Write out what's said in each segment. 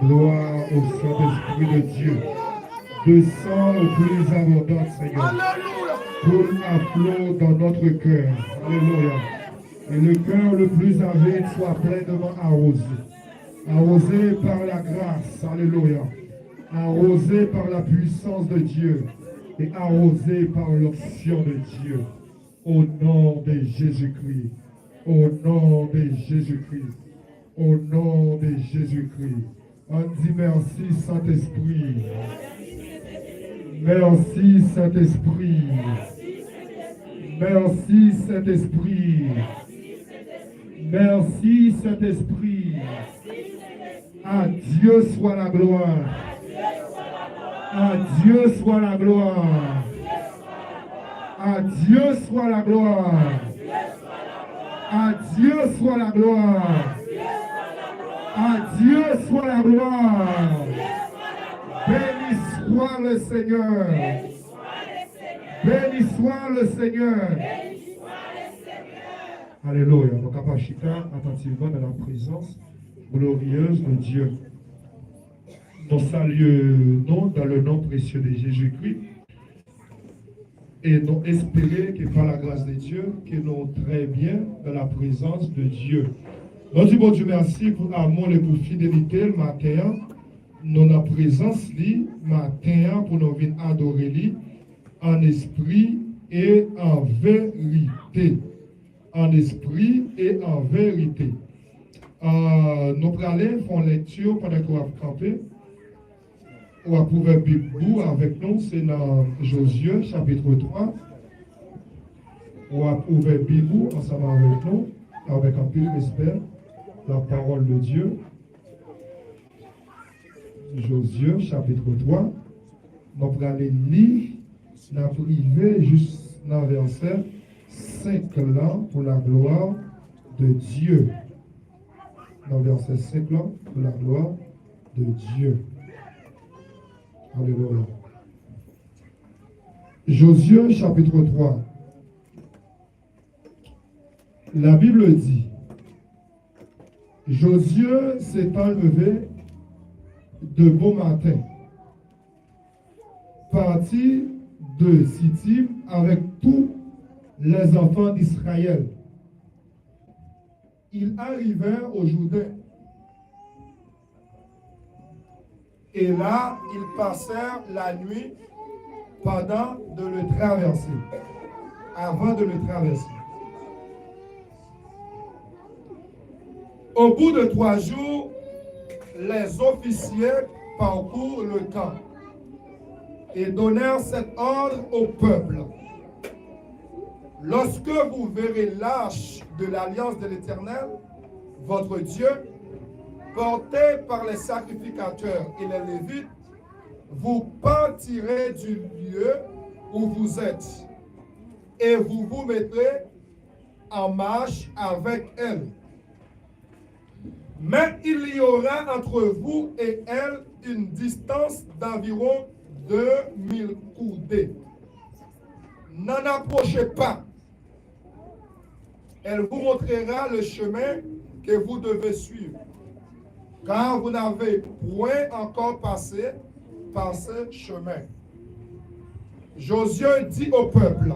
Gloire au Saint-Esprit de Dieu. Descends au plus abondant, Seigneur. Alléluia. Coule à flot dans notre cœur. Alléluia. Et le cœur le plus avide soit pleinement arrosé. Arrosé par la grâce. Alléluia. Arrosé par la puissance de Dieu. Et arrosé par l'onction de Dieu. Au nom de Jésus-Christ. Au nom de Jésus-Christ. Au nom de Jésus-Christ. On dit merci Saint-Esprit. Merci Saint-Esprit. Merci Saint-Esprit. Merci Saint-Esprit. À Dieu soit la gloire. À Dieu soit la gloire. À Dieu soit la gloire. À Dieu soit la gloire. À Dieu soit la gloire. Béni soit le Seigneur. Béni soit le Seigneur. Alléluia. Donc, Apachita, attentivement dans la présence glorieuse de Dieu. Nous saluons dans le nom précieux de Jésus-Christ. Et nous espérons que par la grâce de Dieu, que nous très bien dans la présence de Dieu. Nous disons bon Dieu merci pour l'amour et pour fidélité le matin. Nous la présence li matin pour nous venir adorer lui en esprit et en vérité. En esprit et en vérité. Nous allons faire une lecture pendant qu'on va camper. On va pouvoir Bible avec nous, c'est dans Josué chapitre 3. On va ouvrir Bible ensemble avec nous, avec un peu de respect, la parole de Dieu. Josué chapitre 3. Nous allons lire la privée juste dans le verset 5 là pour la gloire de Dieu. Dans le verset 5 là pour la gloire de Dieu. Alléluia. Josué chapitre 3. La Bible dit, Josué s'est enlevé de beau matin, parti de Sittim avec tous les enfants d'Israël. Ils arrivèrent au Jourdain. Et là, ils passèrent la nuit pendant de le traverser, avant de le traverser. Au bout de 3 jours, les officiers parcourent le camp et donnèrent cet ordre au peuple. Lorsque vous verrez l'arche de l'alliance de l'Éternel, votre Dieu, porté par les sacrificateurs et les Lévites, vous partirez du lieu où vous êtes et vous vous mettrez en marche avec elle. Mais il y aura entre vous et elle une distance d'environ 2000 coudées. N'en approchez pas. Elle vous montrera le chemin que vous devez suivre, car vous n'avez point encore passé par ce chemin. Josué dit au peuple,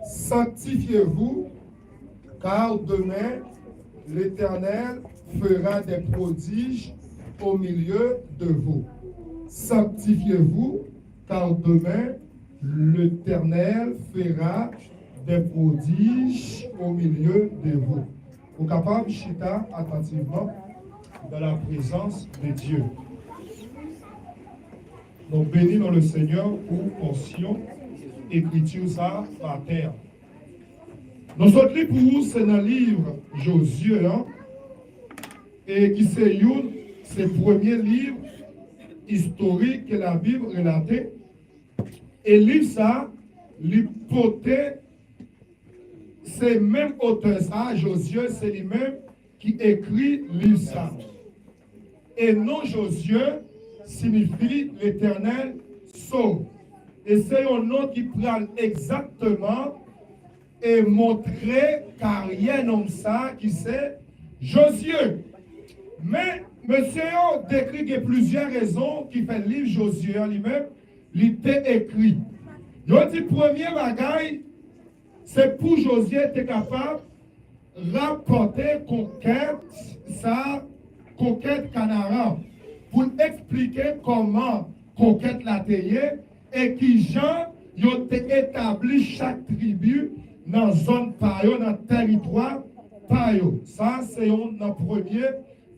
sanctifiez-vous, car demain l'Éternel fera des prodiges au milieu de vous. Sanctifiez-vous, car demain l'Éternel fera des prodiges au milieu de vous. Vous capable de chita attentivement dans la présence de Dieu. Nous bénissons le Seigneur pour portion écriture ça par terre. Nous sommes pour vous, c'est dans le livre Josué, hein, et qui c'est le premier livre historique que la Bible relatait. Et livre ça, l'hypothèse, c'est même auteur ça, Josué, c'est lui-même qui écrit livre ça. Et non Josué signifie l'Éternel sauve. Et c'est un nom qui prend exactement et montrer carrière comme ça qui c'est Josué. Mais Monsieur décrit que plusieurs raisons qui fait le livre Josué lui-même, il était écrit. Il dit premier bagaille, c'est pour Josué être capable de rapporter conquête, sa conquête Canaan, pour expliquer comment conquête la terre et qui Jean ils ont établi chaque tribu dans la zone payo, dans le territoire payo. Ça, c'est notre premier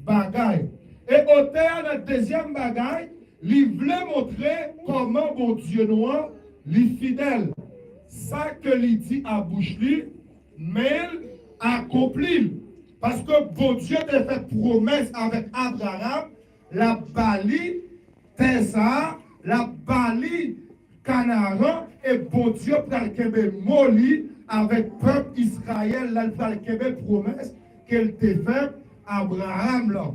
bagaille. Et au terme, notre deuxième bagaille, il voulait montrer comment mon Dieu noir, est fidèle. Ça que il dit à bouche, mais accompli. Parce que bon Dieu a fait promesse avec Abraham, la Bali, Tessa, la Bali, Canaan, et bon Dieu pour le Moli avec le peuple Israël, là, pour le promesse qu'elle t'a fait Abraham. Là.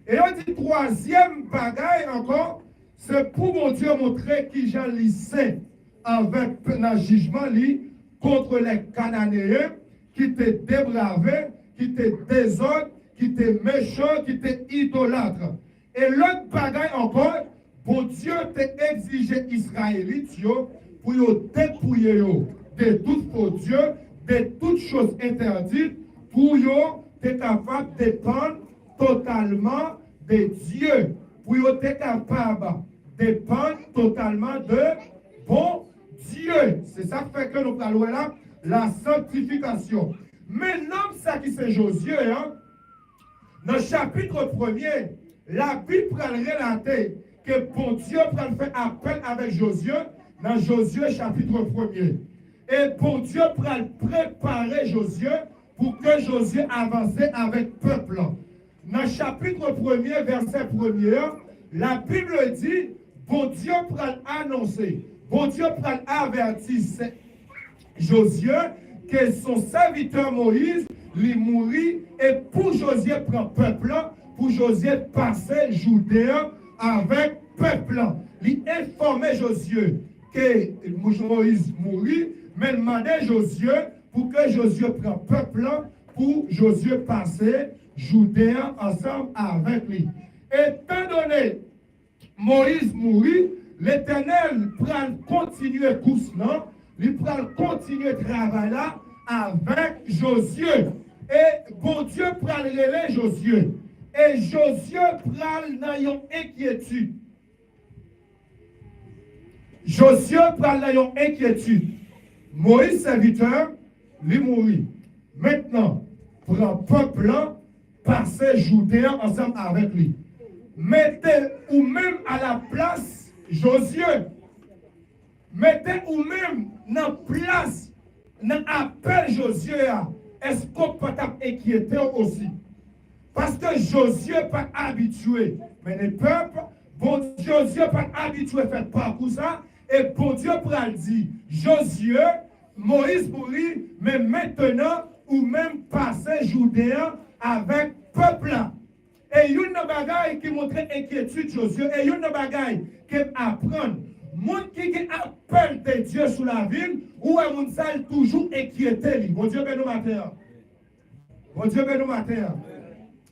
Et on dit troisième bagaille encore, c'est pour mon Dieu montrer qui j'en lycée avec un jugement contre les Cananéens qui étaient débravés, qui étaient désordres, qui étaient méchants, qui étaient idolâtres. Et l'autre bagaille encore, bon Dieu t'a exigé Israélites pour dépouiller de tout faux Dieu, de toutes choses interdites, pour être capable de dépendre totalement de Dieu, pour être capable de dépendre totalement de bon Dieu. C'est ça qui fait que nous parlons là, la sanctification. Maintenant, ça qui c'est Josué, hein, dans le chapitre 1er, la Bible va relater que bon Dieu va faire appel avec Josué dans Josué chapitre 1er. Et bon Dieu va préparer Josué pour que Josué avance avec le peuple. Dans le chapitre 1er, verset 1er, la Bible dit, bon Dieu va annoncer, bon Dieu va avertir Josué que son serviteur Moïse lui mourit et pour Josué prendre peuple, pour Josué passer Judéen avec peuple. Il informait Josué que Moïse mourit, mais il demandait Josué pour que Josué prenne peuple, pour Josué passer Judéen ensemble avec lui. Étant donné Moïse mourit, l'Éternel prend continuer course là, il prend continuer travail là avec Josué. Et bon Dieu prend le relais Josué. Et Josué prend dans une inquiétude. Josué prend dans une inquiétude. Moïse, serviteur, lui mourit. Maintenant, prend peuple passer Judéen ensemble avec lui. Mettez ou même à la place Josué. Mettez ou même dans la place, dans l'appel Josué. Est-ce qu'on peut t'inquiéter aussi? Parce que Josué n'est pas habitué. Mais les peuples, bon Josué n'est pas habitué à faire parcours ça. Et bon Dieu pourra dire, Josué, Moïse mourit, mais maintenant, ou même passer Judéen avec peuple. Et il y a une bagaille qui montre inquiétude Josué. Et il y a une bagaille qui apprend. Moun qui appelle de Dieu sous la ville, ou est moun sal toujours inquiété. Bon Dieu béni matin. Bon Dieu béni matin.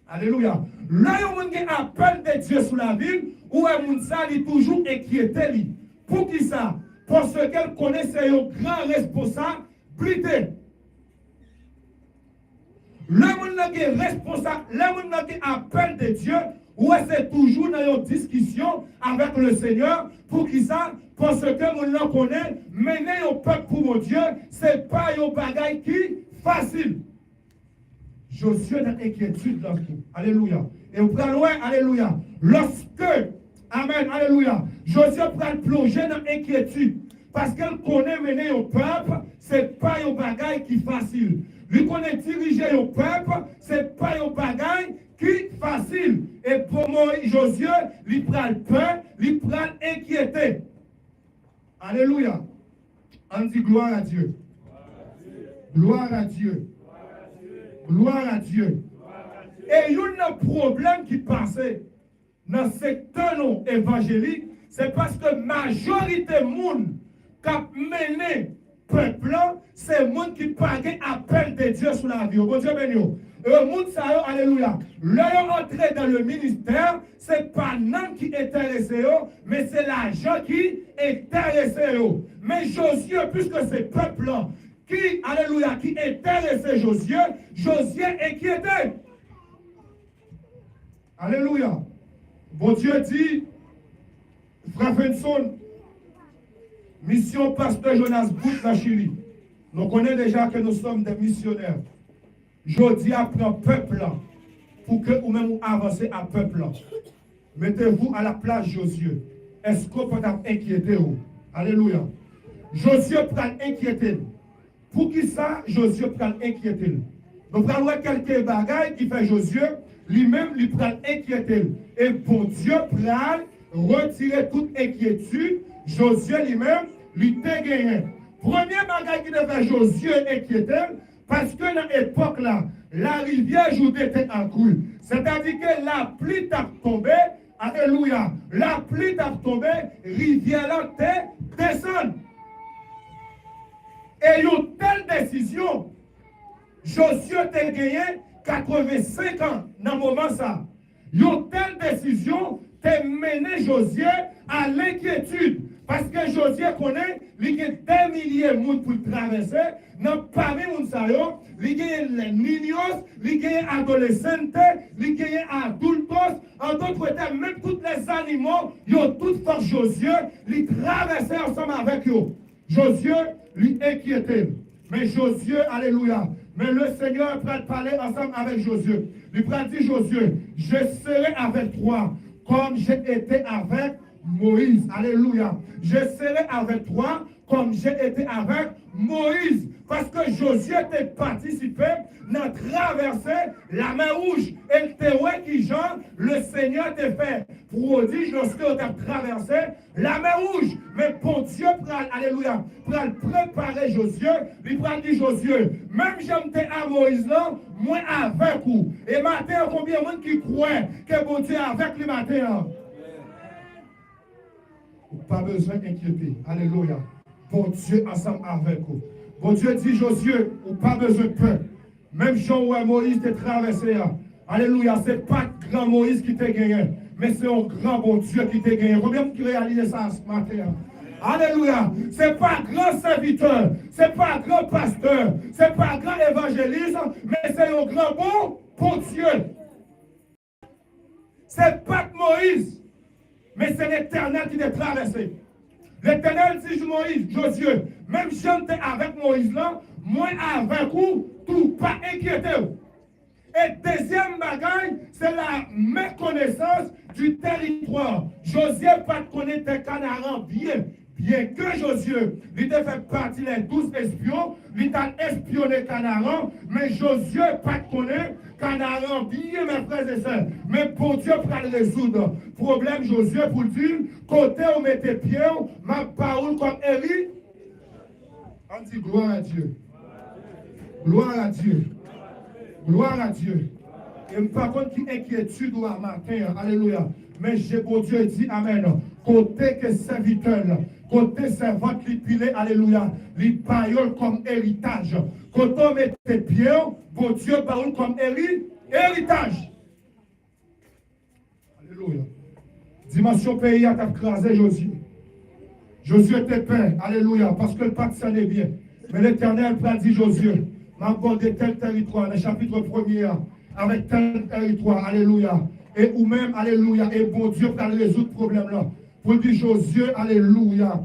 Alléluia. Là, il y a moun qui appelle de Dieu sous la ville, ou est moun sal toujours inquiété. Pour qui ça? Parce qu'elle connaît ses grands responsabilités. Le monde qui est responsable, le monde qui appelle de Dieu, ou c'est toujours dans une discussion avec le Seigneur, pour qui ça? Parce que nous connaît, mener au peuple pour mon Dieu, ce n'est pas un bagage qui est facile. Josué dans l'inquiétude dans tout. Alléluia. Et au plan loin, alléluia. Lorsque, amen, alléluia, Josué prend plonger dans l'inquiétude. Parce qu'elle connaît mener au peuple, ce n'est pas un bagage qui est facile. Lui connaît diriger au peuple, ce n'est pas un bagage qui est facile. Et pour moi, Josué, il prend peur, il prend inquiété. Alléluia. On dit gloire à Dieu. Gloire à Dieu. Gloire à Dieu. Et il y a un problème qui passait dans le secteur évangélique, c'est parce que la majorité des gens qui ont mené le peuple, c'est les gens qui n'ont pas appel de Dieu sur la vie. Bon Dieu béni. Alléluia. Leur entrée dans le ministère, ce n'est pas l'homme qui est intéressé, mais c'est l'argent qui est intéressé. Mais Josué, puisque c'est peuple-là qui, alléluia, qui intéressait Josué, Josué inquiétait. Alléluia. Bon Dieu dit, frère Vincent, mission pasteur Jonas Bout, la Chili. Nous connaissons déjà que nous sommes des missionnaires. Je dis à prendre peuple là, pour que vous même avancez à peuple là. Mettez-vous à la place Josué. Est-ce qu'on peut inquiéter vous? Alléluia. Josué peut inquiéter. Pour qui ça, Josué peut inquiéter? Nous prenons quelques bagailles qui fait Josué, lui-même, lui prend inquiéter. Et bon Dieu prend retirer toute inquiétude. Josué lui-même, lui t'a gagné. Premier bagage qui devait Josué inquiéter, parce que dans l'époque là, la rivière Jourdain était en crue. C'est-à-dire que la pluie t'a tombé, alléluia, la pluie t'a tombé, rivière là t'est descend. Et une telle décision, Josué t'a gagné 85 ans dans le moment ça. Une telle décision t'a mené Josué à l'inquiétude. Parce que Josué connaît, il y a des milliers de monde pour traverser. Dans parmi les gens, il y a les niños, il y a les adolescents, il y a les adultes. En d'autres termes, même tous les animaux, ils ont toutes force Josué, ils traversaient ensemble avec eux. Josué lui inquiétait. Mais Josué, alléluia. Mais le Seigneur peut parler ensemble avec Josué. Il peut dire Josué, je serai avec toi comme j'ai été avec Moïse. Alléluia. Je serai avec toi comme j'ai été avec Moïse. Parce que Josué a participé dans traverser la mer rouge. Et le terroir qui genre, le Seigneur t'a fait prodige lorsque tu as traversé la mer rouge. Mais bon Dieu, alléluia, pour préparer Josué, il va dire Josué, même j'aime à Moïse là, moi avec vous. Et matin, combien de monde qui croit que bon Dieu est avec le matin? Pas besoin d'inquiéter. Alléluia. Bon Dieu ensemble avec vous. Bon Dieu dit Josué, ou pas besoin de peur. Même Jean ou Moïse t'a traversé. Alléluia. Ce n'est pas grand Moïse qui t'a gagné, mais c'est un grand bon Dieu qui t'a gagné. Combien qui réalise ça ce matin? Alléluia. Ce n'est pas grand serviteur, ce n'est pas grand pasteur, ce n'est pas grand évangéliste, mais c'est un grand bon Dieu. Ce n'est pas Moïse, mais c'est l'Éternel qui t'a traversé. L'Éternel dit Moïse, Josué, même si j'étais avec Moïse là, moi avec vous, tout pas inquiété. Et deuxième bagaille, c'est la méconnaissance du territoire. Josué pas connaître les Canaans bien que Josué, il a fait partie des 12 espions, il a espionné Canaan, mais Josué pas connaître Canaan bien, mes frères et sœurs. Mais pour Dieu, pour le résoudre, problème Josué, pour dire, côté où mettez pied, ma parole comme Élie, on dit gloire à Dieu. Gloire à Dieu. Gloire à Dieu. Et par contre, qui inquiétude ou à matin, alléluia. Mais j'ai bon Dieu dit amen. Côté que serviteur, côté servante qui pilé, alléluia, les payoles comme héritage. Côté on met tes pieds, bon Dieu parle comme héritage. Alléluia. Dimension pays a crasé Josué. Josué était peint, alléluia, parce que le pacte s'en est bien. Mais l'Éternel a dit Josué, m'a accordé tel territoire, le chapitre 1er, avec tel territoire, alléluia. Et ou même, alléluia, et bon Dieu pour résoudre ce problème-là. Pour dire Josué, alléluia.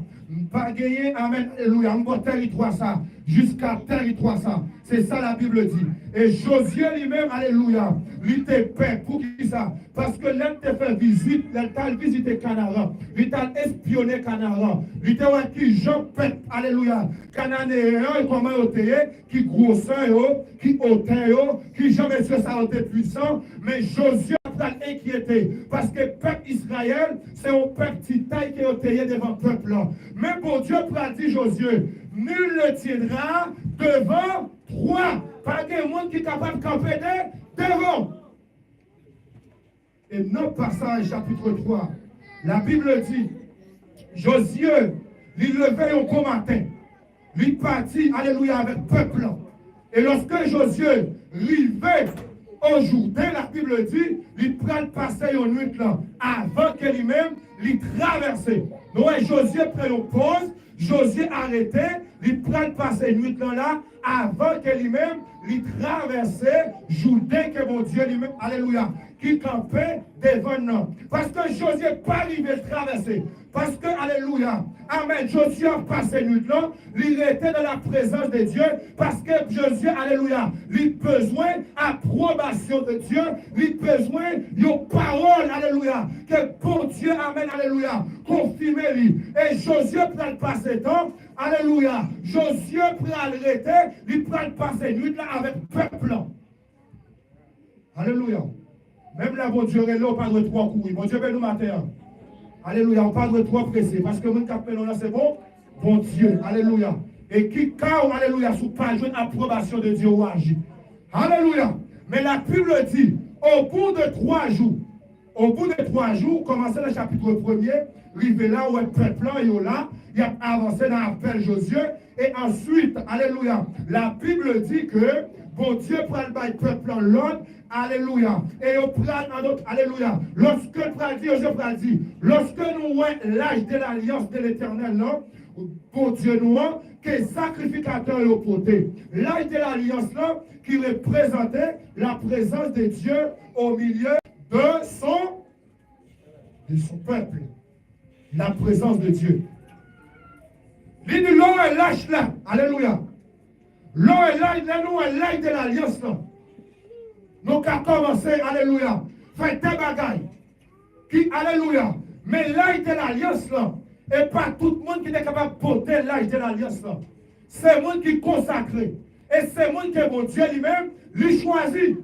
Pas gagner, amen, alléluia. On va territoire ça, jusqu'à territoire ça. C'est ça la Bible dit. Et Josué lui-même, alléluia, il était paix. Pour qui ça? Parce que l'un t'a fait visite, l'un t'a visité Canaan, il t'a espionné Canaan, il t'a dit Jean Pet, alléluia. Cananéen, comment il était, qui grossait, qui hautait, qui jamais ça a été puissant, mais Josué a inquiété. Parce que le peuple Israël, c'est un peuple petit taille qui est hauté devant le peuple. Mais pour Dieu, a dit Josué, nul ne tiendra devant toi. Pas de monde qui est capable de camper devant. Et notre passage, chapitre 3, la Bible dit, Josué, il levait au bon matin. Il partit, alléluia, avec le peuple. Et lorsque Josué arrivait au Jourdain, la Bible dit, il prend passer une nuit là, avant que lui-même, il traverse. Donc, Josué prend une pause, Josué arrêté, il prend passer une nuit là, avant que lui-même, il traverse Jourdain que mon Dieu lui-même, alléluia, qui campait devant nous. Parce que Josué n'est pas arrivé à traverser. Parce que, alléluia, amen, Josué a passé une nuit là, il était dans la présence de Dieu, parce que Josué, alléluia, il a besoin d'approbation de Dieu, il a besoin de parole, alléluia, que pour Dieu, amen, alléluia, confirmer lui. Et Josué prend passer temps, alléluia, Josué prend arrêter, il prend passer une nuit là avec le peuple. Alléluia. Même là, bon Dieu, là, on parle de trois coups. Bon Dieu, ben nous matin. Alléluia, on parle de trois pressés. Parce que mon capelon là, c'est bon. Bon Dieu, alléluia. Et qui quand, alléluia, sous pas une approbation de Dieu ou agit. Alléluia. Mais la Bible dit, au bout de 3 jours, commencez le chapitre 1er, arrivé là où le peuple là, il a avancé dans l'appel Josué. Et ensuite, alléluia, la Bible dit que bon Dieu prend le peuple en l'ordre, alléluia. Et au prend en autre, alléluia. Lorsque Josué dit, lorsque nous voyons l'âge de l'alliance de l'éternel, non, bon Dieu nous a, que sacrificateur est au côté. L'âge de l'alliance là, qui représentait la présence de Dieu au milieu de son peuple. La présence de Dieu. Il dit, l'eau est l'âge là, alléluia. L'eau est l'âge là, nous est l'âge de l'alliance là. Nous avons commencé, alléluia, faire des bagailles. Qui, alléluia, mais l'âge de l'alliance là, et pas tout le monde qui est capable de porter l'âge de l'alliance là. C'est le monde qui est consacré. Et c'est le monde que mon Dieu lui-même lui choisit.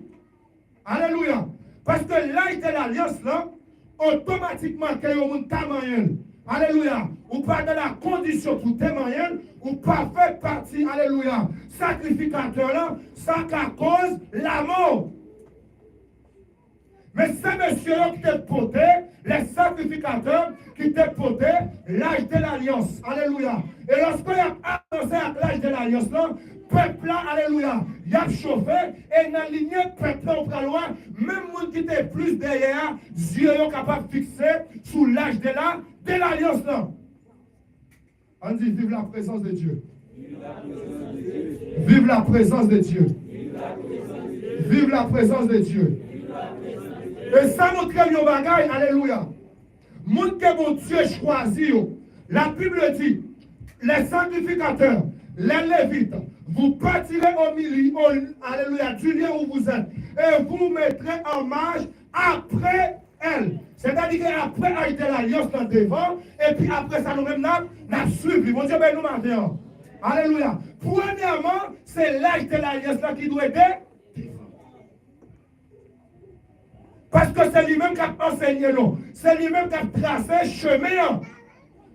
Alléluia. Parce que l'âge de l'alliance là, automatiquement, quand il y a un monde moyen, alléluia, ou pas dans la condition pour témoigner, ou pas fait partie, alléluia, sacrificateur là, ça qu'à cause la mort. Mais c'est monsieur qui t'a porté, les sacrificateurs qui t'a porté l'âge de l'alliance. Alléluia. Et lorsqu'il a avancé à l'âge de l'alliance là, peuple là, alléluia, il a chauffé et dans la ligne peuple là, au loin, même monde qui était plus derrière, Dieu est capable de fixer sous l'âge de l'alliance là. On dit vive la présence de Dieu. Vive la présence de Dieu. Vive la présence de Dieu. Et ça montre un bagaille, alléluia. Monde que mon Dieu choisit, la Bible dit, les sacrificateurs, les lévites, vous partirez au milieu, alléluia, du lieu où vous êtes, et vous mettrez en marche après elle. C'est-à-dire qu'après l'âge de l'alliance là devant, et puis après ça nous-mêmes n'a suivi. Mon Dieu, ben nous maintenant. Alléluia. Premièrement, c'est l'âge de l'alliance là qui doit être devant. Parce que c'est lui-même qui a enseigné nous. C'est lui-même qui a tracé chemin.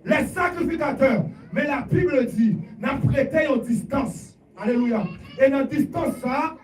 Les sacrificateurs. Mais la Bible dit, n'a prêté aux distances. Alléluia. Et dans la distance ça,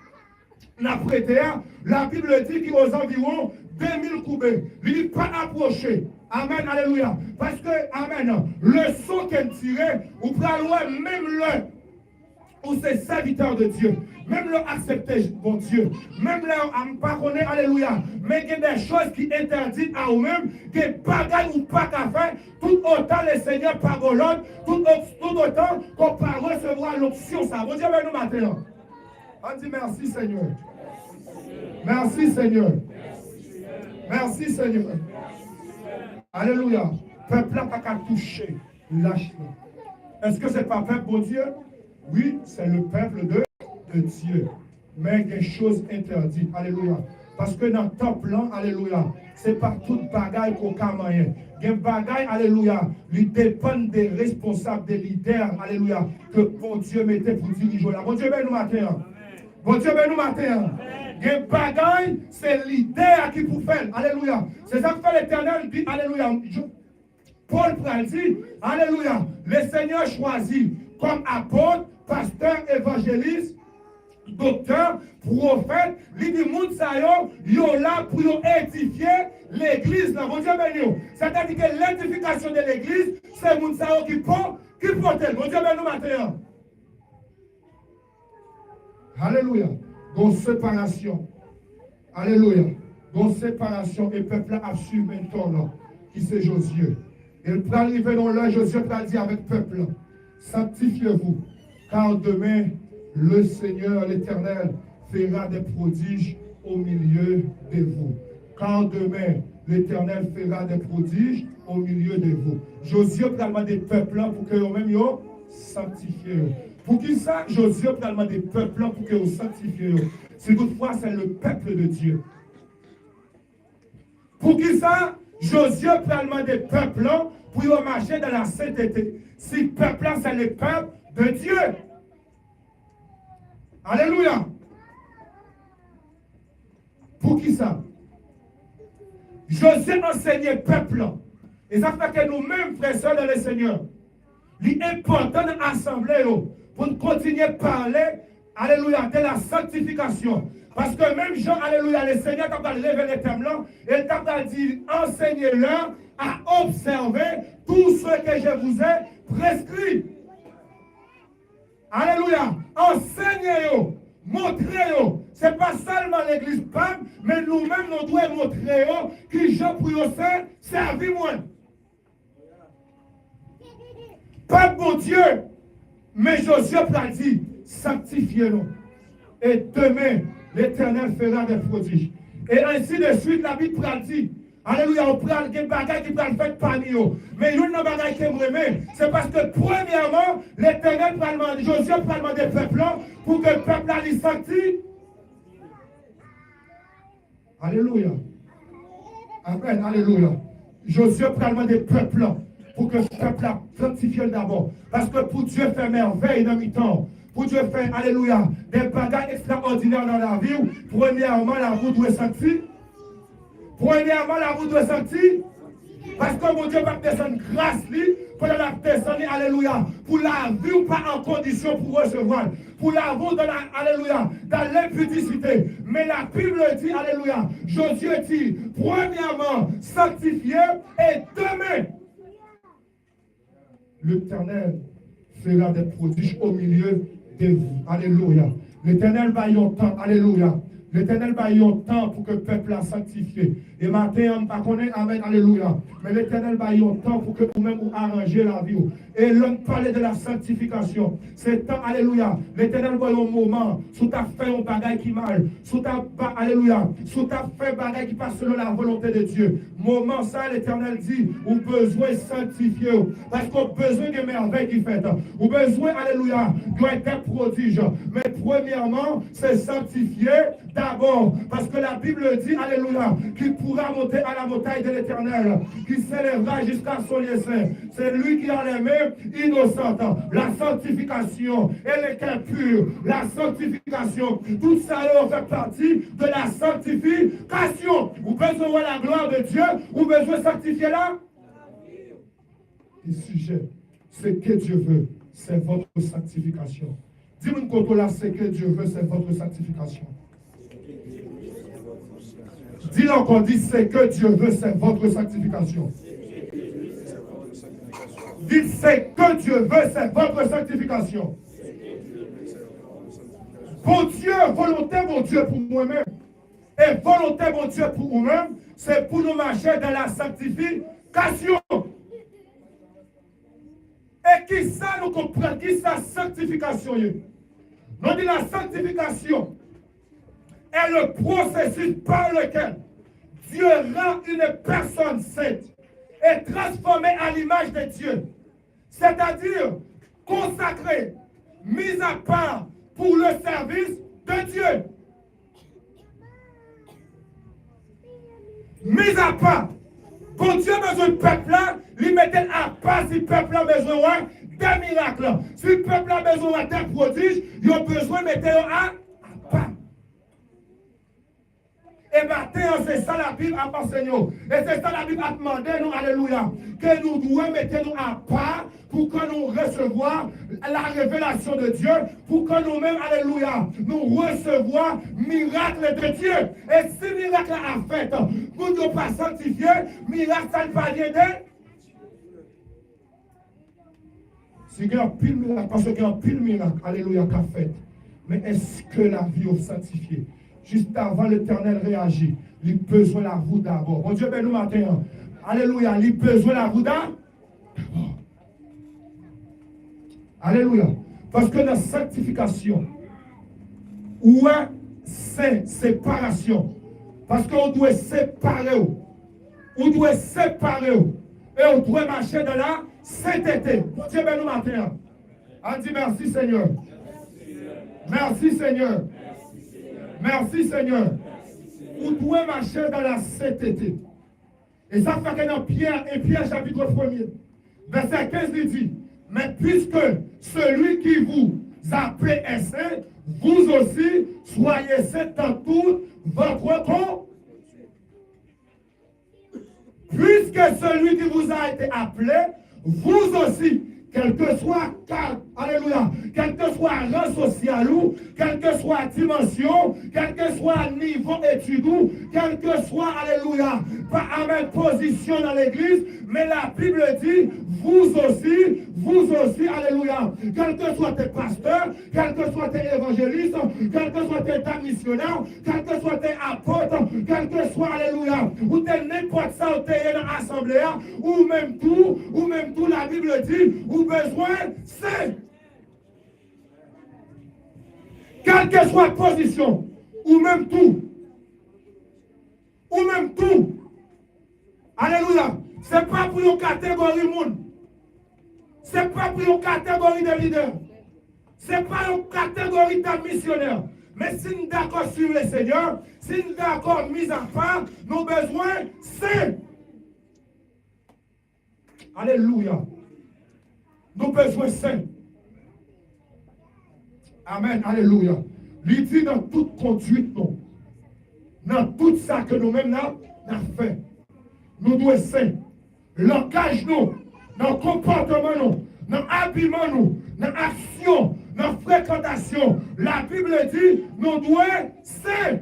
n'a prêté, la Bible dit qu'il aux environs 2000 coubés. Il n'est pas approché. Amen, alléluia. Parce que, amen, le son qu'elle tirait, ou prend loin même le, ou c'est serviteur de Dieu. Même le accepter, mon Dieu. Même là, on ne pas connaître, alléluia. Mais il y a des choses qui interdisent à vous-même, des bagailles ou pas qu'à faire, tout autant le Seigneur pardonne, tout autant qu'on peut recevoir l'option, ça. Bon Dieu, nous maintenant. On dit merci Seigneur. Merci Seigneur. Merci Seigneur. Alléluia. Peuple n'a pas qu'à toucher. Lâche. Est-ce que ce n'est pas peuple, bon Dieu? Oui, c'est le peuple de Dieu. Mais il y a des choses interdites. Alléluia. Parce que dans le temple, alléluia, c'est pas toute bagaille qu'on a moyen. Il y a des bagailles, alléluia, ils dépendent des responsables, des leaders, alléluia, que bon Dieu mettait pour diriger là. Bon Dieu, ben nous matin. Bon Dieu, ben nous matin. Il y a des bagailles, c'est leader qui pour faire. Alléluia. C'est ça que fait l'Éternel, dit, alléluia. Paul dit, alléluia, le Seigneur choisit comme apôtre, pasteur, évangéliste, docteur, prophète, il dit, moun sa yo là pour édifier l'église. Bon Dieu béni. C'est-à-dire que l'édification de l'église, c'est moun sa yo qui porte. Bon Dieu béni matin. Alléluia. Donc séparation. Alléluia. Bon séparation et peuple a su maintenant qui c'est Josué. Il peut arriver dans l'heure, Josué peut dire avec peuple, sanctifiez-vous, car demain, le Seigneur, l'Éternel, fera des prodiges au milieu de vous. Car demain, l'Éternel fera des prodiges au milieu de vous. Josué peut demander peuple pour que vous-même sanctifiez. Pour qui ça, Josué peut demander peuple pour que vous sanctifiez. Si toutefois, c'est le peuple de Dieu. Pour qui ça, Josué peut demander peuple pour marcher dans la sainteté. Si peuple, c'est le peuple de Dieu. Alléluia. Pour qui ça? Josué enseignait peuple. Et ça fait que nous-mêmes, frères et sœurs dans le Seigneur, il est important d'assembler pour continuer à parler, alléluia, de la sanctification. Parce que même Jean, alléluia, le Seigneur t'a levé les thèmes là, et t'a dit, enseignez-leur à observer tout ce que je vous ai prescrit. Alléluia. Enseignez-vous, montrez-vous. Ce n'est pas seulement l'église pape, mais nous-mêmes, nous devons montrer qui je pour vous servir moi. Pas mon Dieu, mais Josué a dit, sanctifiez-nous. Et demain, l'Éternel fera des prodiges. Et ainsi de suite, la Bible a dit, alléluia, on prend des bagages qui prennent fait parmi eux. Mais il y a une bagaille qui est c'est parce que premièrement, l'Éternel va demander, Josué va demander au peuple pour que le peuple a sanctifie. Alléluia. Amen, alléluia. Josué va demander au peuple pour que le peuple a sanctifié d'abord. Parce que pour Dieu faire merveille dans le temps, pour Dieu faire, alléluia, des bagages extraordinaires dans la vie, premièrement, la route doit sanctifier. Premièrement, la route doit sentir. Parce que mon Dieu va descendre grâce pour la descendre, alléluia, pour la vie ou pas en condition pour recevoir. Pour la route dans la, alléluia, dans l'impudicité. Mais la Bible dit, alléluia, Josué dit, premièrement, sanctifié et demain, l'Éternel fera des prodiges au milieu de vous. Alléluia. L'Éternel va y entendre, alléluia. L'Éternel va y entendre pour que le peuple a sanctifié. Et matin, on ne va connaître, amen, alléluia. Mais l'Éternel va y entendre pour que vous-même vous arrangez la vie. Et l'homme parlait de la sanctification. C'est temps, alléluia. L'Éternel va y un moment, sous ta fait un bagage qui mal, sous ta, alléluia, sous ta fait un bagage qui passe selon la volonté de Dieu. Moment ça, l'Éternel dit, ou besoin de sanctifier. Parce qu'on a besoin de merveilles qui fait. Ou besoin, alléluia, doit être prodige. Mais premièrement, c'est sanctifier d'abord. Parce que la Bible dit, alléluia, qu'il pourra monter à la montagne de l'Éternel, qui s'élèvera jusqu'à son lieu saint. C'est lui qui a les mains innocentes. La sanctification, elle est impure. La sanctification, tout ça fait partie de la sanctification. Vous besoin de la gloire de Dieu, vous besoin de sanctifier là. Le sujet, c'est que Dieu veut, c'est votre sanctification. Dis-moi quand là, c'est que Dieu veut, c'est votre sanctification. Dis-le encore, dis c'est que Dieu veut, c'est votre sanctification. Dites c'est que Dieu veut, c'est votre sanctification. Bon Dieu, volonté, mon Dieu, pour moi-même. Et volonté, mon Dieu, pour vous-même, c'est pour nous marcher dans la sanctification. Et qui ça nous comprend, qui ça sanctification? Nous dit la sanctification est le processus par lequel Dieu rend une personne sainte et transformée à l'image de Dieu. C'est-à-dire consacrée, mise à part pour le service de Dieu. Mise à part. Quand Dieu a besoin de peuple là, il mettait à part si le peuple a besoin des miracles. Si le peuple a besoin des prodiges, il a besoin de mettre à part. Et maintenant, c'est ça la Bible a enseigné. Et c'est ça la Bible a demandé, nous, alléluia, que nous devons mettre nous à part pour que nous recevoir la révélation de Dieu, pour que nous-mêmes, alléluia, nous recevoir miracle de Dieu. Et si miracle a fait, pour ne pas sanctifier, miracle, ça ne va rien d'être. Si il y a un pile miracle, parce qu'il y a un pile miracle, alléluia, qu'a fait. Mais est-ce que la vie est sanctifiée? juste avant l'Éternel réagit. Il a besoin de la vous d'abord. Bon Dieu, ben nous matin. Alléluia. Il a besoin de la vous d'abord. Alléluia. Parce que dans la sanctification, ou c'est séparation. Parce qu'on doit séparer. On doit séparer. Et on doit marcher dans la sainteté. Bon Dieu, ben nous matin. On dit merci Seigneur. Merci Seigneur. Merci Seigneur. On doit marcher dans la sainteté. Et ça fait que dans Pierre, et Pierre chapitre 1er, verset 15, il dit, mais puisque celui qui vous appelle est saint, vous aussi soyez saints dans tout votre corps. Puisque celui qui vous a été appelé, vous aussi, quel que soit alléluia, quel que soit rang social ou, quelle que soit dimension, quel que soit niveau étude ou, quel que soit, alléluia, pas à même position dans l'église, mais la Bible dit, vous aussi, alléluia, quel que soit tes pasteurs, quel que soit tes évangélistes, quel que soit tes missionnaires, quel que soit tes apôtres, quel que soit, alléluia, ou t'es n'importe ça, ou t'es dans l'assemblée, ou même tout, la Bible dit, ou besoin, c'est. Quelle que soit la position, ou même tout, alléluia, ce n'est pas pour une catégorie de monde, ce n'est pas pour une catégorie de leaders, ce n'est pas une catégorie de missionnaires, mais si nous sommes d'accord sur le Seigneur, si nous sommes d'accord mis en part, nos besoins, c'est. Alléluia. Nos besoins saints. Amen. Alléluia. Il dit dans toute conduite, non. Dans tout ça que nous-mêmes avons fait. Nous devons être saints. Langage, nous. Dans le comportement, nous. Dans l'habillement, nous. Dans l'action. Dans la fréquentation. La Bible dit, nous devons être saints.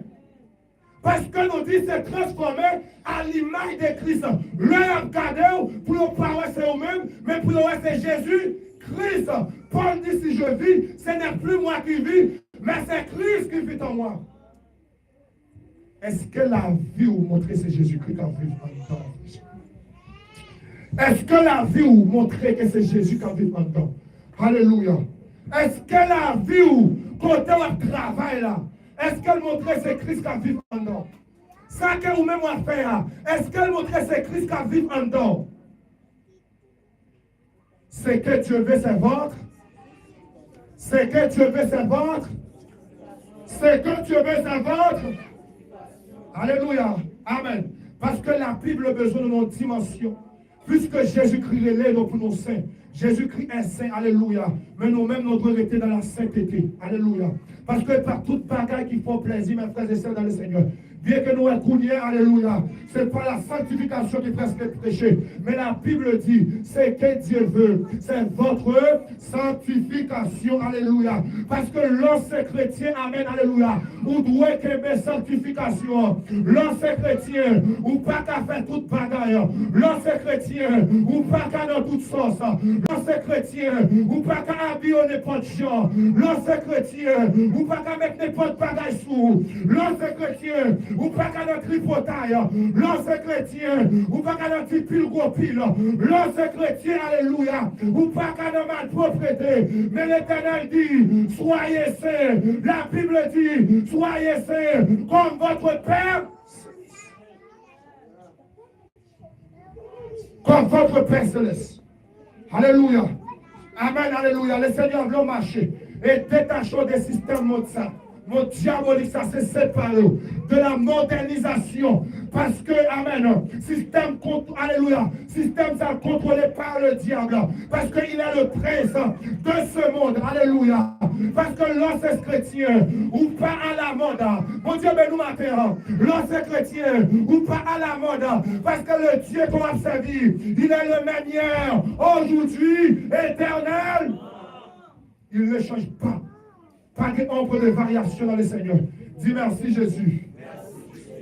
Parce que nous dit c'est transformé à l'image de Christ. L'un regardé pour nous parler c'est eux-mêmes, mais pour nous c'est Jésus-Christ. Paul dit si je vis, ce n'est plus moi qui vis, mais c'est Christ qui vit en moi. Est-ce que la vie vous montre que c'est Jésus-Christ qui vit en dedans? Est-ce que la vie vous montre que c'est Jésus qui vit en dedans? Alléluia. Est-ce que la vie vous côté votre travail là? Est-ce qu'elle montre que c'est Christ qui vit en dedans? Ça que vous-même vous faites, est-ce qu'elle montre que c'est Christ qui vit en dedans? C'est que Dieu veut c'est votre. C'est que Dieu veut c'est votre. C'est que Dieu veut c'est votre. Alléluia. Amen. Parce que la Bible a besoin de nos dimensions. Puisque Jésus-Christ est là pour nos saints. Jésus-Christ est saint, alléluia. Mais nous-mêmes, nous devons rester dans la sainteté. Alléluia. Parce que par toute bagaille qui font plaisir, mes frères et sœurs dans le Seigneur, bien que nous écounions, alléluia, ce n'est pas la sanctification qui presque prêchée, mais la Bible dit, c'est que Dieu veut, c'est votre sanctification, alléluia. Parce que l'ancien chrétien, amen, alléluia, ou doit qu'aimer sanctification. L'ancien chrétien, ou pas qu'à faire toute bagaille. L'ancien chrétien, ou pas qu'à dans toute sauce. L'ancien chrétien, ou pas qu'à habiller n'importe gens. L'ancien chrétien, ou pas qu'à mettre n'importe bagaille sous. L'ancien chrétien, ou pas qu'à notre tripotaille. L'ancien chrétien, ou pas qu'à notre pile gros pile. L'ancien chrétien, alléluia, ou pas qu'à notre malpropreté. Mais l'Éternel dit, soyez saints. La Bible dit, soyez saints comme votre Père. Comme votre Père céleste. Alléluia. Amen, alléluia. Le Seigneur veut marcher et détachons des systèmes diaboliques, ça c'est séparé de la modernisation. Parce que, amen, système, alléluia, système ça contrôlé par le diable. Parce qu'il est le prince de ce monde, alléluia. Parce que l'ancien chrétien, ou pas à la mode, mon Dieu, ben nous matin, l'ancien chrétien, ou pas à la mode, parce que le Dieu qu'on a servi, il est le même hier, aujourd'hui, éternel. Il ne change pas. Pas d'ombre de variation dans le Seigneur. Dis merci Jésus.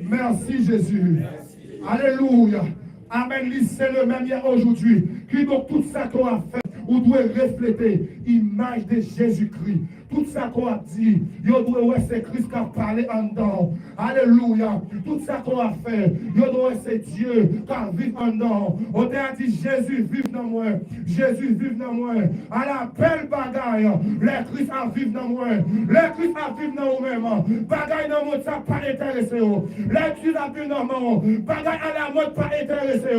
Merci Jésus. Merci. Alléluia. Amen. C'est le même hier aujourd'hui. Qui donc tout ça qu'on a fait, on doit refléter l'image de Jésus-Christ. tout ça qu'on a dit, yo doit ouais c'est Christ qui a parlé en dedans. Alléluia. Tout ça qu'on a fait, yo doit c'est Dieu qui a vécu en dedans. On t'a dit Jésus vive dans moi. Jésus vive dans moi. À la belle bagaille, le Christ a vivre dans moi. Le Christ a vivre dans vous-même. Bagaille dans moi, ça pas intéressé. Le Christ a vivre dans moi. Bagaille à la mode pas intéressé.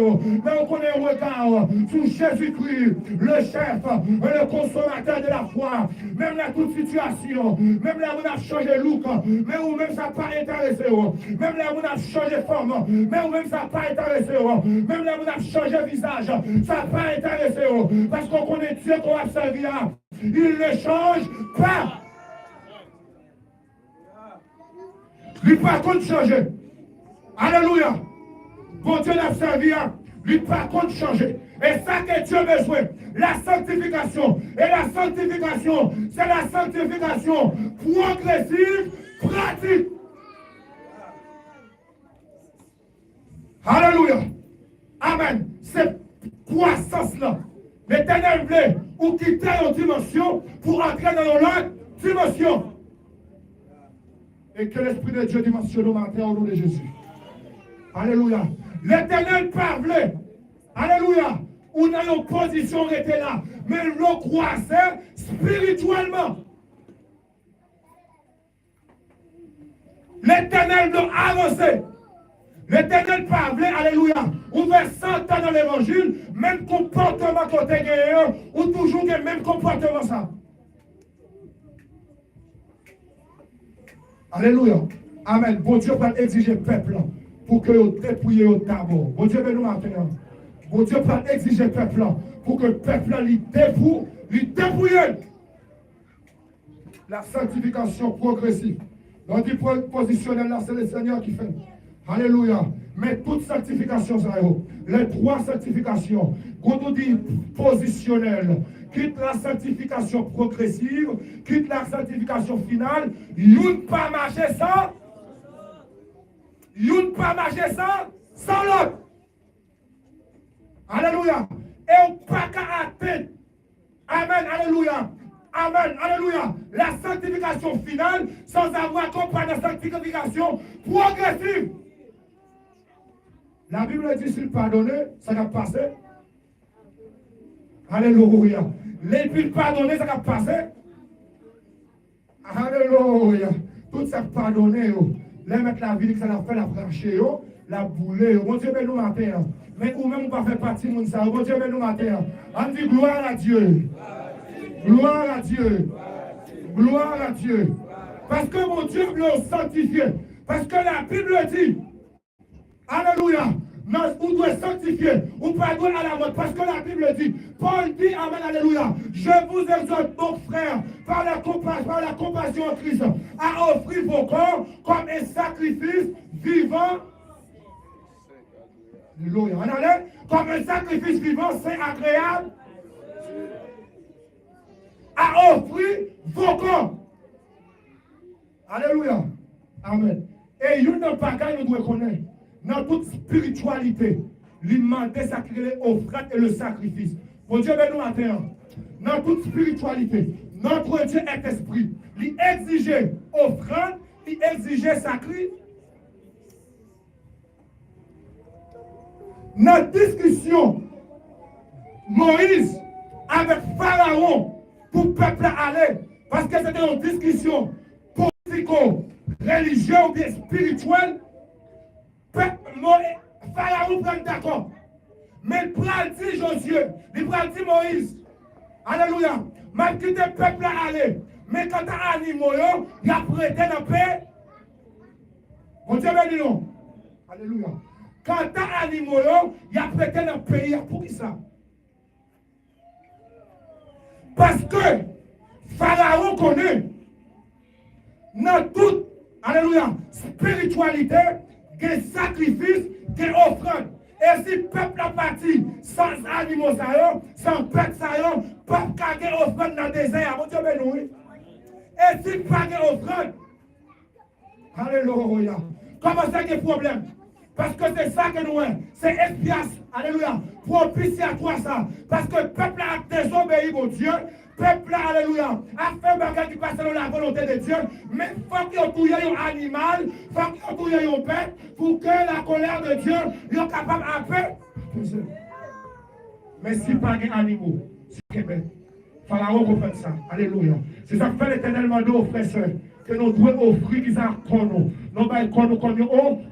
Mais on connaît un regard sur Jésus-Christ, le chef, le consommateur de la foi. Même la toute situation, même là où on a changé look, mais où même ça pas intéressé. Même là où on a changé forme, mais où même ça pas intéressé. Même là où on a changé visage, ça pas intéressé. Parce qu'on connaît Dieu qu'on a servi. Il ne change pas. Il pas contre changer. Alléluia. Bon Dieu n'a servi. Il pas contre changer. Et ça que Dieu a besoin. La sanctification. Et la sanctification, c'est la sanctification progressive, pratique. Alléluia. Amen. Cette croissance-là. L'Éternel voulait ou quitter une dimension pour entrer dans une autre dimension. Et que l'Esprit de Dieu dimensionne au matin au nom de Jésus. Alléluia. L'Éternel parlait. Alléluia. Où dans une position on était là. Mais l'on croissait spirituellement. L'Éternel doit avancer. L'Éternel parlait, alléluia, ouvert 100 ans dans l'évangile, même comportement qu'on a gagné, ou toujours le même comportement ça. Alléluia. Amen. Bon Dieu va exiger le peuple pour que vous dépouillez au tabou. Bon Dieu, nous maintenant. Bon Dieu va exiger le peuple pour que le peuple lui dépouille. La sanctification progressive. On dit positionnel là, c'est le Seigneur qui fait. Alléluia. Mais toute sanctification, ça les trois sanctifications, quand on dit positionnel, quitte la sanctification progressive, quitte la sanctification finale, il ne pas marcher sans, sans l'autre. Alléluia. Et on ne peut pas atteindre. Amen. Alléluia. Amen, alléluia. La sanctification finale sans avoir accompagné la sanctification progressive. La Bible dit s'il pardonne, ça va passer. Alléluia. Les piles pardonner, ça va passer. Alléluia. Tout ça pardonner, les mettre la vie, ça va faire la brancher, la bouler. Bon Dieu, nous matin. Mais ou même on va faire partie de mon ça. Bon Dieu, nous matin. On dit gloire à Dieu. Gloire à Dieu. Gloire à Dieu. Parce que mon Dieu veut sanctifier. Parce que la Bible dit, alléluia, on doit sanctifier, on ne pas à la mode. Parce que la Bible dit, Paul dit, amen, alléluia, je vous exhorte, mon frère, par la compassion en Christ, à offrir vos corps comme un sacrifice vivant. Alléluia, on allait, comme un sacrifice vivant, c'est agréable. À offrir vos corps. Alléluia. Amen. Et il y a un bagage nous devons connaître. Dans toute spiritualité, l'humanité sacrée, l'offrande et le sacrifice. Bon Dieu, ben nous matin. Dans toute spiritualité, notre Dieu est esprit. Il exige offrande, il exige sacrifice. Notre discussion, Moïse avec Pharaon, pour le peuple aller, parce que c'était une discussion politico-religieuse ou bien spirituelle, Pharaon prend d'accord. Mais il prend dit Josué, il prend dit Moïse, alléluia, même que le peuple aller, mais quand tu as animé, il a prêté dans la paix. Bon Dieu béni nous. Alléluia. Quand tu as animé, il a prêté dans le pays. Pour qui ça? Parce que Pharaon connaît dans toute, alléluia, spiritualité, des sacrifices, des offrandes. Et si le peuple a parti sans animaux, sans peuple, pas de offrande dans le désert, mon Dieu béni. Et si pas de offrande, alléluia, comment ça qu'il y a problème? Parce que c'est ça que nous avons. C'est expiation. Alléluia. Propitiatoire ça. Parce que le peuple a désobéi, mon Dieu. peuple là, alléluia, a fait bagage qui passe selon la volonté de Dieu, mais il faut qu'il y ait un animal, il faut qu'il y ait un bête, pour que la colère de Dieu soit capable un peu. Mais si pas des animaux, c'est bête. Pharaon comprend ça. Alléluia. C'est ça que fait l'Éternel m'a dit aux frères et sœurs, que nous devons offrir qu'ils ont nous. Nous devons comme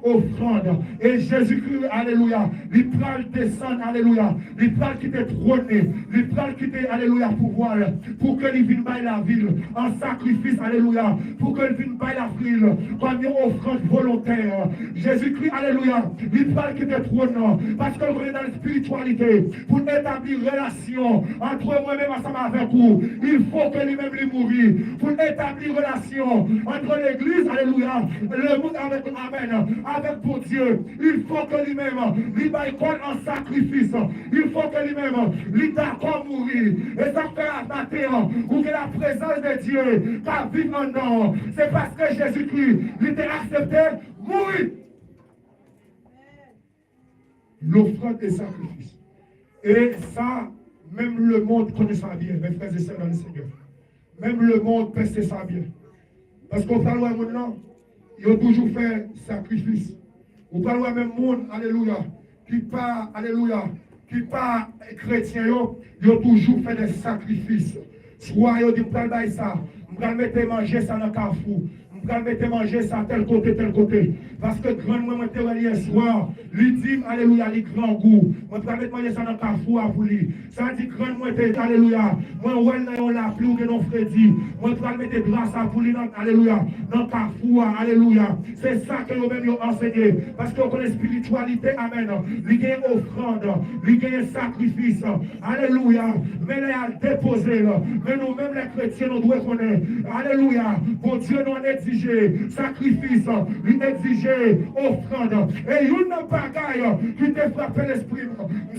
offrande. Et Jésus-Christ, alléluia, il prend descendre, alléluia, il prend quitter trôner, il prend quitter, alléluia, pouvoir, pour que il vienne bailler la ville en sacrifice, alléluia, pour que il vienne bailler la ville comme une offrande volontaire. Jésus-Christ, alléluia, il prend quitter trône, parce que nous sommes dans la spiritualité, pour établir relation entre moi-même ensemble avec vous. Il faut que lui-même lui mourir, pour établir relation entre l'église, alléluia, le monde avec Amen, avec pour Dieu. Il faut que lui-même, lui baille en sacrifice. Il faut que lui-même, lui d'accord mourir. Et ça fait à matin, ou que la présence de Dieu, car vivre en nous, c'est parce que Jésus-Christ, il était accepté, mourir. L'offrande et sacrifice. Et ça, même le monde connaît ça bien, mes frères et sœurs dans le Seigneur. Même le monde peut ça bien. Parce qu'on parle à maintenant, ils ont toujours fait sacrifice. On parle à même monde, alléluia, qui pas, alléluia, qui pas chrétien, ils ont toujours fait des sacrifices. Soit ils ont dit, on ça, on va mettre manger ça dans le carrefour. On va mettre manger ça tel côté, tel côté. Parce que grand moi, hier soir, lui dit, alléluia, les grands goûts. On va mettre manger ça dans le carrefour pour lui. Ça dit, grand moi, alléluia. Moi, on l'a plus ou que non Freddy. Moi, je vais mettre grâce à pour lui, alléluia, dans le carrefour, alléluia. C'est ça que nous-mêmes nous enseigné. Parce qu'on connaît spiritualité, amen. Il y a une offrande, il y a un sacrifice, alléluia. Mais il y a à déposer. Mais nous-mêmes, les chrétiens, nous devons connaître, alléluia. Bon Dieu nous a exigé sacrifice, lui exiger offrande. Et il n'y a pas qui te frappe l'esprit.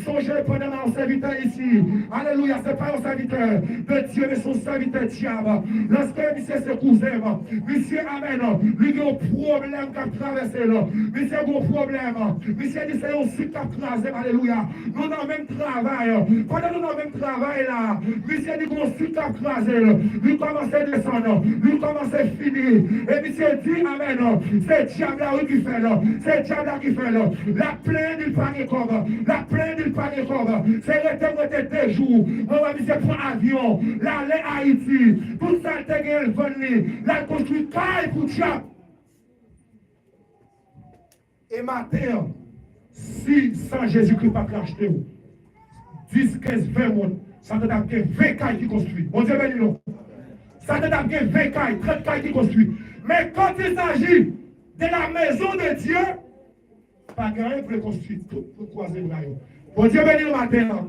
Songez pendant mon serviteur ici. Alléluia, ce n'est pas un serviteur de Dieu, mais son serviteur diable. Lorsque monsieur se cousin, monsieur amen, lui a un problème qui a traversé. Monsieur a un problème. Monsieur dit c'est un sucre qui a traversé. Alléluia. Nous avons le même travail. Pendant nous avons le même travail là, monsieur dit qu'on sucre qui a traversé. Lui commence à descendre. Lui commence à finir. Et monsieur dit amen. C'est diable là qui fait là. C'est diable là qui fait là. La plainte il paraît comme. La plainte il paraît comme. C'est resté des jours. Moi, monsieur prend avion. Là, aller à Haïti. Tout ça, c'est gagné le venu. Là, construit caille pour diable. Et matin, si sans Jésus-Christ pas racheté, 10, 15, 20 monde, ça te donne 20 cailles qui construit. Bon Dieu béni nous. Ça te donne 20 cailles, 30 cailles qui construit. Mais quand il s'agit de la maison de Dieu, pas rien pour le construire, tout pour croiser le rayon. Bon Dieu béni le matin.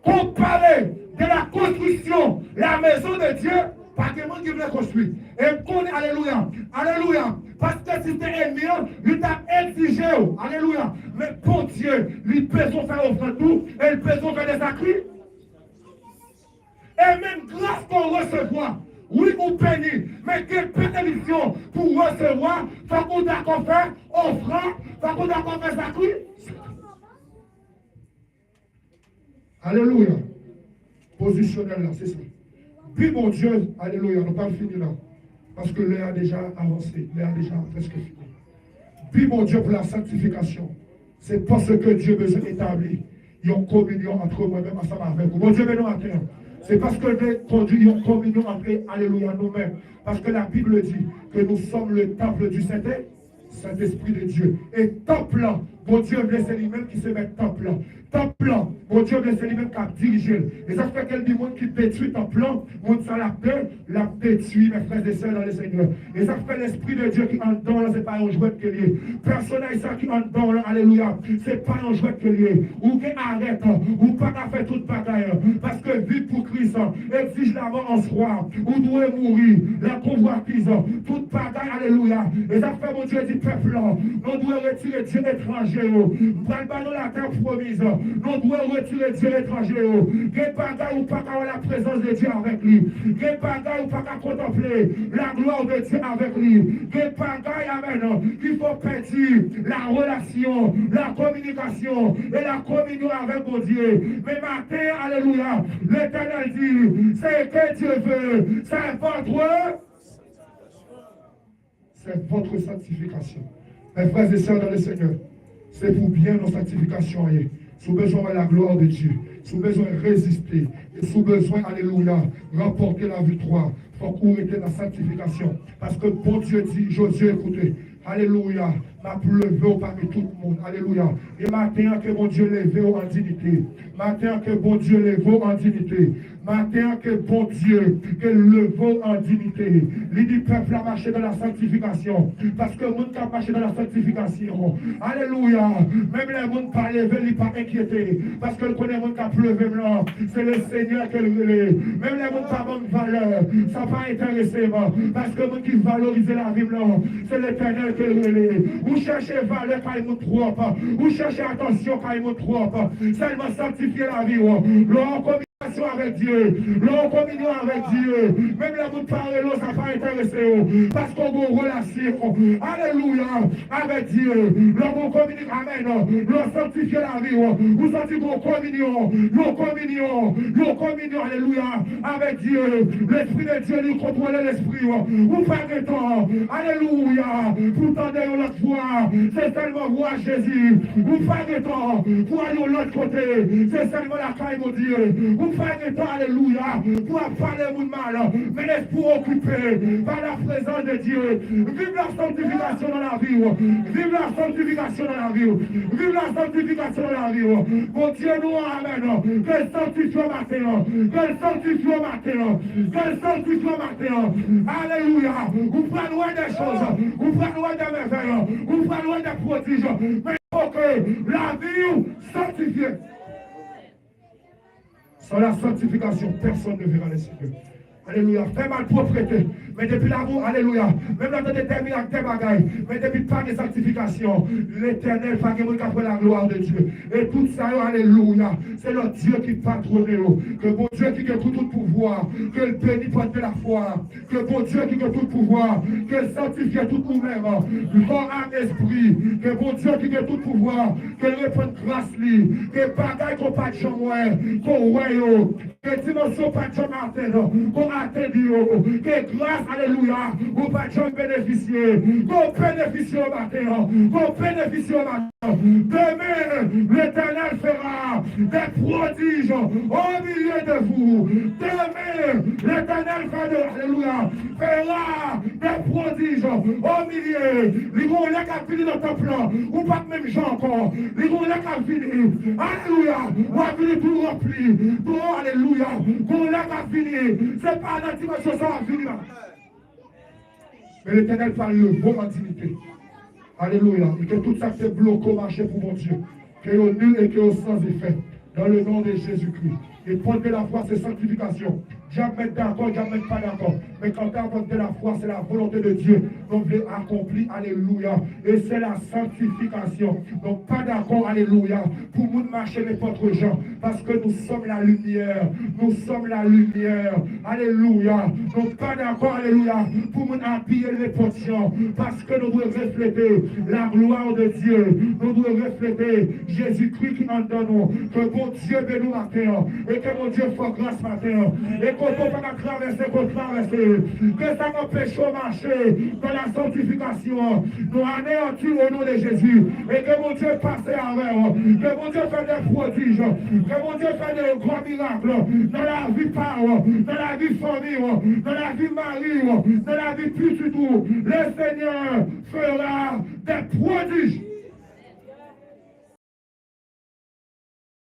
Comparé de la construction, la maison de Dieu, pas de monde qui veut construire. Et qu'on alléluia, alléluia. Parce que si tu es ennemi, il t'a exigé, alléluia. Mais pour Dieu, il peut faire offrir tout, et il peut faire des sacrifices. Et même grâce qu'on recevoir, oui, ou béni, mais quelle bénédiction pour recevoir, il faut qu'on d'accord faire offrande, il faut qu'on d'accord faire sacrifice. Alléluia. Positionnel là, c'est ça. Puis mon Dieu, alléluia, nous pas fini là. Parce que l'heure a déjà avancé, l'heure a déjà presque fini. Puis mon Dieu pour la sanctification. C'est parce que Dieu besoin d'établir une communion entre moi-même ensemble avec vous. Mon Dieu, mais nous à terre. C'est parce que Dieu conduit une communion entre, alléluia, nous-mêmes. Parce que la Bible dit que nous sommes le temple du Saint-Esprit de Dieu. Et temple là, mon Dieu blesse lui-même qui se met temple là. Temple là, mon Dieu blesse lui-même qui a dirigé. Et ça fait qu'elle dit, monde qui détruit temple là, monde ça la paix, la détruit, mes frères et sœurs dans le Seigneur. Et ça fait l'Esprit de Dieu qui en dedans là, c'est pas un jouet que lié. Personne n'a ça qui en dedans là, alléluia, c'est pas un jouet que lié. Ou qui arrête, ou pas qu'à faire toute bataille. Parce que vivre pour Christ exige la mort en soi. Ou doit mourir, la convoitise, toute bataille, alléluia. Et ça fait, mon Dieu dit, peuple là, nous devons retirer Dieu étranger. Nous devons la terre promise. Nous devons retirer Dieu l'étranger. Quel bagage ou pas qu'à la présence de Dieu avec lui. Quel bagage ou pas qu'à contempler la gloire de Dieu avec lui. Quel bagage, amen, qu'il faut perdre la relation, la communication et la communion avec mon Dieu. Mais matin, alléluia, l'Éternel dit, c'est que Dieu veut, c'est votre sanctification. Mes frères et sœurs dans le Seigneur, c'est pour bien nos sanctifications. Si vous avez besoin de la gloire de Dieu, si vous avez besoin de résister, et si vous avez besoin, alléluia, remporter la victoire, il faut que vous mettez la sanctification. Parce que bon Dieu dit, Josué, écoutez, alléluia, m'a levé parmi tout le monde. Alléluia. Et matin que bon Dieu levé en dignité. Matin que bon Dieu levé en dignité. Matin que bon Dieu que levé en dignité. Il dit peuple a marché dans la sanctification. Parce que le monde qui a marché dans la sanctification. Alléluia. Même les monde pas levé, il n'est pas inquiété. Parce que le connaît le monde qui a pleuvé blanc. C'est le Seigneur qui le relève. Même les monde pas bonne valeur. Ça n'a pas intéressé. Parce que le monde qui valorise la vie blanc. C'est l'Éternel qui le relève. Vous cherchez valeur quand il vous trompe. Vous cherchez attention quand il vous trompe. Seulement sanctifier la vie. Leur communication avec Dieu. Leur communion avec Dieu. Même la vous parler, ça n'a pas intéressé. Parce qu'on a une relation. Alléluia. Avec Dieu. Leur vous communique. Amen. Leur sanctifier la vie. Vous sentez vos communion. Leur communion. Leur communion. Alléluia. Avec Dieu. L'Esprit de Dieu lui contrôle l'Esprit. Vous faites le temps. Alléluia. Vous tendez l'autre fois. C'est seulement voir Jésus. Vous faites le temps. Pour aller de l'autre côté. C'est seulement la caille de Dieu. Vous faites le temps. Alléluia. Pour parler de mal. Mais l'esprit occupé par la présence de Dieu. Vive la sanctification dans la vie. Vive la sanctification dans la vie. Vive la sanctification dans la vie. Mon Dieu nous amène. Qu'elle sanctifie au matin. Qu'elle sanctifie au matin. Qu'elle sanctifie au matin. Alléluia. Vous prenez loin des choses. Vous prenez loin des merveilles. Vous prenez loin des prodiges. Mais il faut que la vie sanctifie. Sans la sanctification, personne ne verra le Seigneur. Alléluia. Fais mal propreté. Mais depuis l'amour, alléluia. Même là, tu détermines avec tes bagailles. Mais depuis pas de sanctification, l'Éternel, pas que après la gloire de Dieu. Et tout ça, alléluia. C'est le Dieu qui patronne. Que bon Dieu qui a tout pouvoir. Que le béni porte de la foi. Que bon Dieu qui a tout pouvoir. Que sanctifie tout nous-mêmes. Corps, âme, esprit. Que bon Dieu qui a tout pouvoir. Que le répond grâce lui. Que bagaille qu'on pas de chambre. Qu'on voit. Que dimension pas de chambre atteindre. Qu'on atteigne. Que grâce. Alléluia, vous ne pouvez bénéficier. Vous bénéficiez au matin. Vous bénéficiez au matin. Demain, l'Éternel fera des prodiges au milieu de vous. Demain, l'Éternel fera des prodiges au milieu. Les gens qui fini dans ton plan, ou pas même gens encore. Les gens qui fini. Alléluia, ou a fini tout rempli. Alléluia, les gens qui fini. C'est pas la dimension, ça va finir. Mais l'Éternel parle le bon en dignité. Alléluia. Et que tout ça fait bloquer marcher pour mon Dieu. Que au nul et que au sans effet. Dans le nom de Jésus-Christ. Et porter la foi, c'est sanctification. Jamais d'accord, jamais pas d'accord. Mais quand tu apportes la foi, c'est la volonté de Dieu. Donc, Dieu accompli, alléluia. Et c'est la sanctification. Donc, pas d'accord, alléluia. Pour nous marcher n'importe gens. Parce que nous sommes la lumière. Nous sommes la lumière. Alléluia. Donc, pas d'accord, alléluia. Pour nous appuyer les potions. Parce que nous devons refléter la gloire de Dieu. Nous devons refléter Jésus-Christ qui en donne nous. Que mon Dieu bénisse matin. Et que mon Dieu fasse grâce matin. Et qu'on ne peut pas traverser, qu'on traverser. Que ça m'empêche de marcher dans la sanctification. Nous anéantir au nom de Jésus. Et que mon Dieu passe avec nous. Que mon Dieu fasse des prodiges. Que mon Dieu fasse des grands miracles. Dans la vie parole, dans la vie famille, dans la vie mari, dans la vie plus du tout. Le Seigneur fera des prodiges.